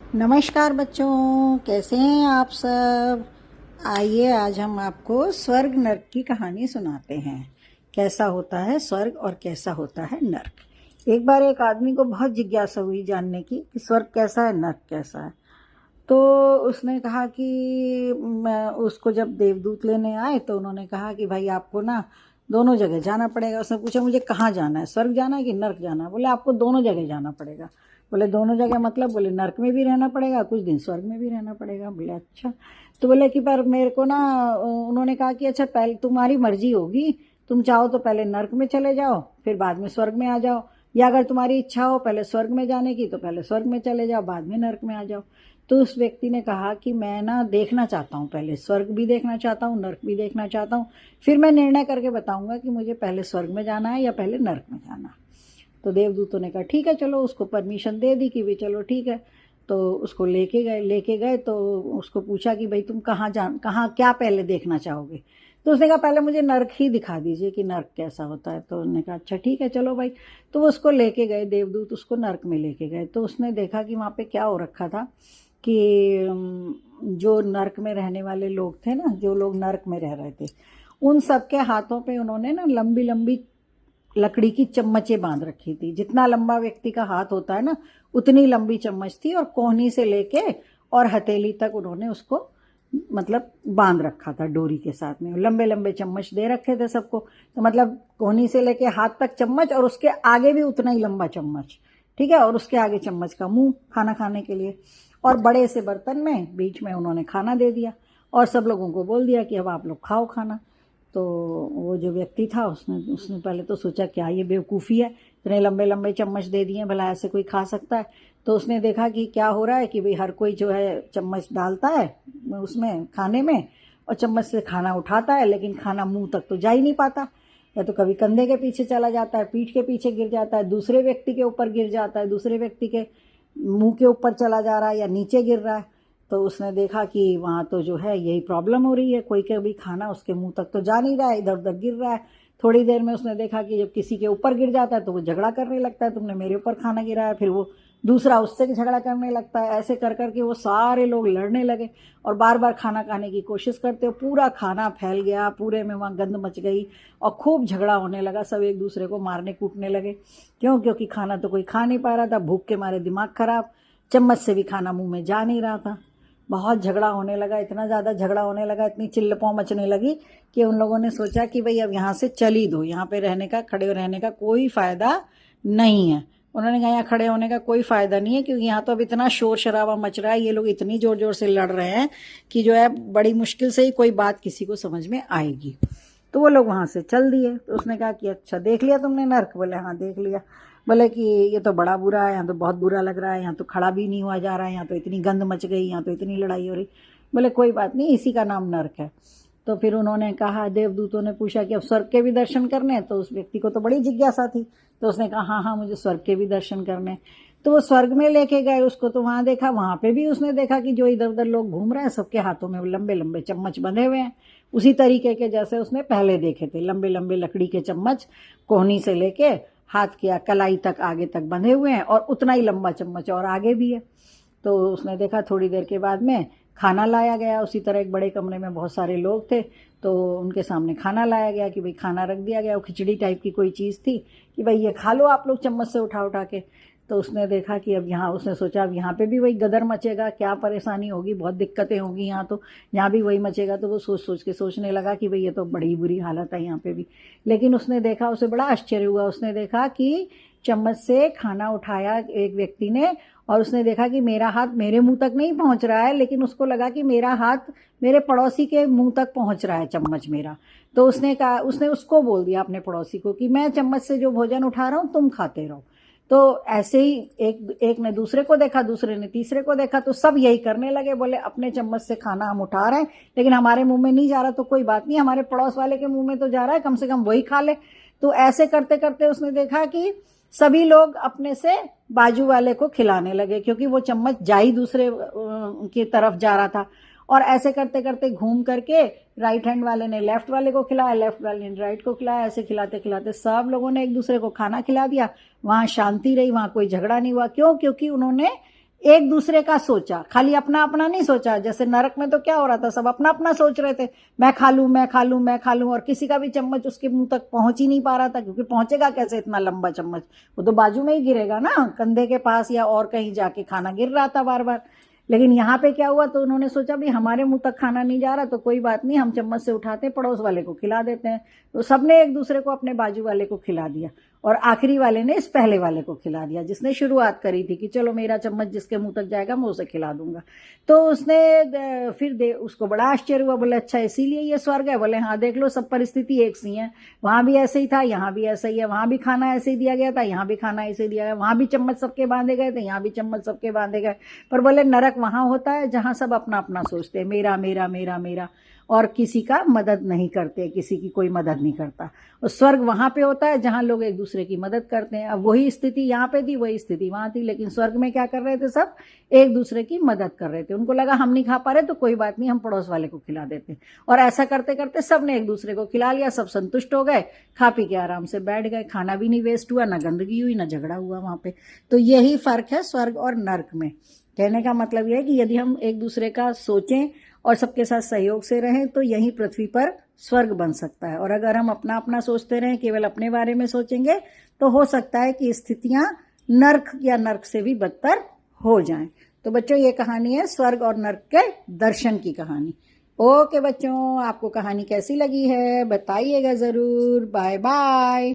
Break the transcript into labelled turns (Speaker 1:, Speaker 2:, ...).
Speaker 1: नमस्कार बच्चों, कैसे हैं आप सब। आइए आज हम आपको स्वर्ग नर्क की कहानी सुनाते हैं। कैसा होता है स्वर्ग और कैसा होता है नर्क। एक बार एक आदमी को बहुत जिज्ञासा हुई जानने की कि स्वर्ग कैसा है नर्क कैसा है। तो उसने कहा कि उसको जब देवदूत लेने आए तो उन्होंने कहा कि भाई आपको ना दोनों जगह जाना पड़ेगा। उसने पूछा मुझे कहाँ जाना है, स्वर्ग जाना है कि नर्क जाना है। बोले आपको दोनों जगह जाना पड़ेगा। बोले दोनों जगह मतलब? बोले नर्क में भी रहना पड़ेगा, कुछ दिन स्वर्ग में भी रहना पड़ेगा। बोले अच्छा। तो बोले कि पर मेरे को ना उन्होंने कहा कि अच्छा पहले तुम्हारी मर्जी होगी, तुम चाहो तो पहले नर्क में चले जाओ फिर बाद में स्वर्ग में आ जाओ, या अगर तुम्हारी इच्छा हो पहले स्वर्ग में जाने की तो पहले स्वर्ग में चले जाओ बाद में नर्क में आ जाओ। तो उस व्यक्ति ने कहा कि मैं ना देखना चाहता हूँ, पहले स्वर्ग भी देखना चाहता हूँ नर्क भी देखना चाहता हूँ, फिर मैं निर्णय करके बताऊंगा कि मुझे पहले स्वर्ग में जाना है या पहले नर्क में जाना है। तो देवदूतों ने कहा ठीक है चलो, उसको परमिशन दे दी कि भाई चलो ठीक है। तो उसको लेके गए तो उसको पूछा कि भाई तुम कहाँ क्या पहले देखना चाहोगे। तो उसने कहा पहले मुझे नर्क ही दिखा दीजिए कि नर्क कैसा होता है। तो उन्होंने कहा अच्छा ठीक है चलो भाई। तो वो उसको लेके गए, देवदूत उसको नर्क में लेके गए। तो उसने देखा कि वहाँ पे क्या हो रखा था कि जो नर्क में रहने वाले लोग थे ना, जो लोग नर्क में रह रहे थे, उन सबके हाथों पे उन्होंने ना लंबी लंबी लकड़ी की चम्मचें बांध रखी थी। जितना लंबा व्यक्ति का हाथ होता है ना उतनी लंबी चम्मच थी, और कोहनी से लेके और हथेली तक उन्होंने उसको मतलब बांध रखा था डोरी के साथ में। लंबे लंबे चम्मच दे रखे थे सबको, तो मतलब कोहनी से लेके हाथ तक चम्मच और उसके आगे भी उतना ही लंबा चम्मच, ठीक है, और उसके आगे चम्मच का मुंह खाना खाने के लिए। और बड़े से बर्तन में बीच में उन्होंने खाना दे दिया और सब लोगों को बोल दिया कि अब आप लोग खाओ खाना। तो वो जो व्यक्ति था उसने उसने पहले तो सोचा क्या ये बेवकूफ़ी है, इतने लंबे लंबे चम्मच दे दिए, भला ऐसे कोई खा सकता है। तो उसने देखा कि क्या हो रहा है कि भाई हर कोई जो है चम्मच डालता है उसमें खाने में और चम्मच से खाना उठाता है, लेकिन खाना मुंह तक तो जा ही नहीं पाता। या तो कभी कंधे के पीछे चला जाता है, पीठ के पीछे गिर जाता है, दूसरे व्यक्ति के ऊपर गिर जाता है, दूसरे व्यक्ति के मुंह के ऊपर चला जा रहा है या नीचे गिर रहा है। तो उसने देखा कि वहाँ तो जो है यही प्रॉब्लम हो रही है, कोई का भी खाना उसके मुंह तक तो जा नहीं रहा है, इधर उधर गिर रहा है। थोड़ी देर में उसने देखा कि जब किसी के ऊपर गिर जाता है तो वो झगड़ा करने लगता है, तुमने मेरे ऊपर खाना गिराया, फिर वो दूसरा उससे झगड़ा करने लगता है। ऐसे कर करके वो सारे लोग लड़ने लगे और बार बार खाना खाने की कोशिश करते हो, पूरा खाना फैल गया, पूरे में वहाँ गंद मच गई और खूब झगड़ा होने लगा। सब एक दूसरे को मारने कूटने लगे। क्यों? क्योंकि खाना तो कोई खा नहीं पा रहा था, भूख के मारे दिमाग खराब, चम्मच से भी खाना मुंह में जा नहीं रहा था। बहुत झगड़ा होने लगा, इतना ज़्यादा झगड़ा होने लगा, इतनी चिल्लपौ मचने लगी कि उन लोगों ने सोचा कि भाई अब यहाँ से चल ही दो, यहाँ पे रहने का, खड़े रहने का कोई फ़ायदा नहीं है। उन्होंने कहा यहाँ खड़े होने का कोई फ़ायदा नहीं है, क्योंकि यहाँ तो अब इतना शोर शराबा मच रहा है, ये लोग इतनी ज़ोर ज़ोर से लड़ रहे हैं कि जो है बड़ी मुश्किल से ही कोई बात किसी को समझ में आएगी। तो वो लोग वहाँ से चल दिए। तो उसने कहा कि अच्छा देख लिया तुमने नर्क? बोले हाँ देख लिया। बोले कि ये तो बड़ा बुरा है, यहाँ तो बहुत बुरा लग रहा है, यहाँ तो खड़ा भी नहीं हुआ जा रहा है, यहाँ तो इतनी गंद मच गई, यहाँ तो इतनी लड़ाई हो रही। बोले कोई बात नहीं, इसी का नाम नर्क है। तो फिर उन्होंने कहा, देवदूतों ने पूछा कि अब स्वर्ग के भी दर्शन करने हैं? तो उस व्यक्ति को तो बड़ी जिज्ञासा थी, तो उसने कहा हाँ हाँ मुझे स्वर्ग के भी दर्शन करने। तो वो स्वर्ग में लेके गए उसको, तो वहाँ देखा, वहाँ पे भी उसने देखा कि जो इधर उधर लोग घूम रहे हैं सबके हाथों में लंबे लंबे चम्मच बंधे हुए हैं, उसी तरीके के जैसे उसने पहले देखे थे, लंबे लंबे लकड़ी के चम्मच कोहनी से लेके हाथ की कलाई तक आगे तक बंधे हुए हैं, और उतना ही लंबा चम्मच और आगे भी है। तो उसने देखा थोड़ी देर के बाद में खाना लाया गया, उसी तरह एक बड़े कमरे में बहुत सारे लोग थे, तो उनके सामने खाना लाया गया कि भाई खाना रख दिया गया, वो खिचड़ी टाइप की कोई चीज़ थी कि भाई ये खा लो आप लोग चम्मच से उठा उठा के। तो उसने देखा कि अब यहाँ, उसने सोचा अब यहाँ पे भी वही गदर मचेगा, क्या परेशानी होगी, बहुत दिक्कतें होंगी यहाँ, तो यहाँ भी वही मचेगा। तो वो सोच सोच के सोचने लगा कि भाई ये तो बड़ी बुरी हालत है यहाँ पे भी। लेकिन उसने देखा, उसे बड़ा आश्चर्य हुआ, उसने देखा कि चम्मच से खाना उठाया एक व्यक्ति ने, और उसने देखा कि मेरा हाथ मेरे मुंह तक नहीं पहुंच रहा है, लेकिन उसको लगा कि मेरा हाथ मेरे पड़ोसी के मुंह तक पहुंच रहा है चम्मच मेरा। तो उसने कहा, उसने उसको बोल दिया अपने पड़ोसी को कि मैं चम्मच से जो भोजन उठा रहा हूँ तुम खाते रहो। तो ऐसे ही एक ने दूसरे को देखा, दूसरे ने तीसरे को देखा, तो सब यही करने लगे। बोले अपने चम्मच से खाना हम उठा रहे हैं लेकिन हमारे मुंह में नहीं जा रहा, तो कोई बात नहीं, हमारे पड़ोस वाले के मुंह में तो जा रहा है, कम से कम वही खा ले। तो ऐसे करते करते उसने देखा कि सभी लोग अपने से बाजू वाले को खिलाने लगे, क्योंकि वो चम्मच जा ही दूसरे की तरफ जा रहा था। और ऐसे करते करते घूम करके राइट हैंड वाले ने लेफ्ट वाले को खिलाया, लेफ्ट वाले ने राइट को खिलाया, ऐसे खिलाते खिलाते सब लोगों ने एक दूसरे को खाना खिला दिया। वहाँ शांति रही, वहाँ कोई झगड़ा नहीं हुआ। क्यों? क्योंकि उन्होंने एक दूसरे का सोचा, खाली अपना अपना नहीं सोचा। जैसे नरक में तो क्या हो रहा था, सब अपना अपना सोच रहे थे, मैं खा लूं मैं खा लूं मैं खा लूं, और किसी का भी चम्मच उसके मुंह तक पहुंच ही नहीं पा रहा था, क्योंकि पहुंचेगा कैसे इतना लंबा चम्मच, वो तो बाजू में ही गिरेगा ना, कंधे के पास या और कहीं जाके खाना गिर रहा था बार बार। लेकिन यहाँ पे क्या हुआ, तो उन्होंने सोचा भी हमारे मुंह तक खाना नहीं जा रहा तो कोई बात नहीं, हम चम्मच से उठाते हैं, पड़ोस वाले को खिला देते हैं। तो सबने एक दूसरे को अपने बाजू वाले को खिला दिया, और आखिरी वाले ने इस पहले वाले को खिला दिया जिसने शुरुआत करी थी कि चलो मेरा चम्मच जिसके मुंह तक जाएगा मैं उसे खिला दूंगा। तो उसने फिर उसको बड़ा आश्चर्य हुआ, बोले अच्छा इसीलिए ये स्वर्ग है? बोले हाँ देख लो, सब परिस्थिति एक सी है, वहां भी ऐसे ही था, यहाँ भी ऐसा ही है, वहां भी खाना ऐसे ही दिया गया था, यहाँ भी खाना ऐसे ही दिया गया, वहां भी चम्मच सबके बांधे गए थे, यहाँ भी चम्मच सबके बांधे गए। पर बोले नरक वहां होता है जहां सब अपना अपना सोचते हैं, मेरा मेरा मेरा मेरा, और किसी का मदद नहीं करते, किसी की कोई मदद नहीं करता। और स्वर्ग वहां पे होता है जहां लोग एक दूसरे की मदद करते हैं। अब वही स्थिति यहाँ पे थी, वही स्थिति वहां थी, लेकिन स्वर्ग में क्या कर रहे थे, सब एक दूसरे की मदद कर रहे थे। उनको लगा हम नहीं खा पा रहे तो कोई बात नहीं, हम पड़ोस वाले को खिला देते, और ऐसा करते करते सबने एक दूसरे को खिला लिया, सब संतुष्ट हो गए, खा पी के आराम से बैठ गए, खाना भी नहीं वेस्ट हुआ, ना गंदगी हुई, ना झगड़ा हुआ वहां पे। तो यही फर्क है स्वर्ग और नर्क में। कहने का मतलब यह है कि यदि हम एक दूसरे का सोचें और सबके साथ सहयोग से रहें तो यही पृथ्वी पर स्वर्ग बन सकता है। और अगर हम अपना अपना सोचते रहें, केवल अपने बारे में सोचेंगे, तो हो सकता है कि स्थितियां नर्क या नर्क से भी बदतर हो जाएं। तो बच्चों, ये कहानी है स्वर्ग और नर्क के दर्शन की कहानी। ओके बच्चों, आपको कहानी कैसी लगी है बताइएगा जरूर। Bye bye.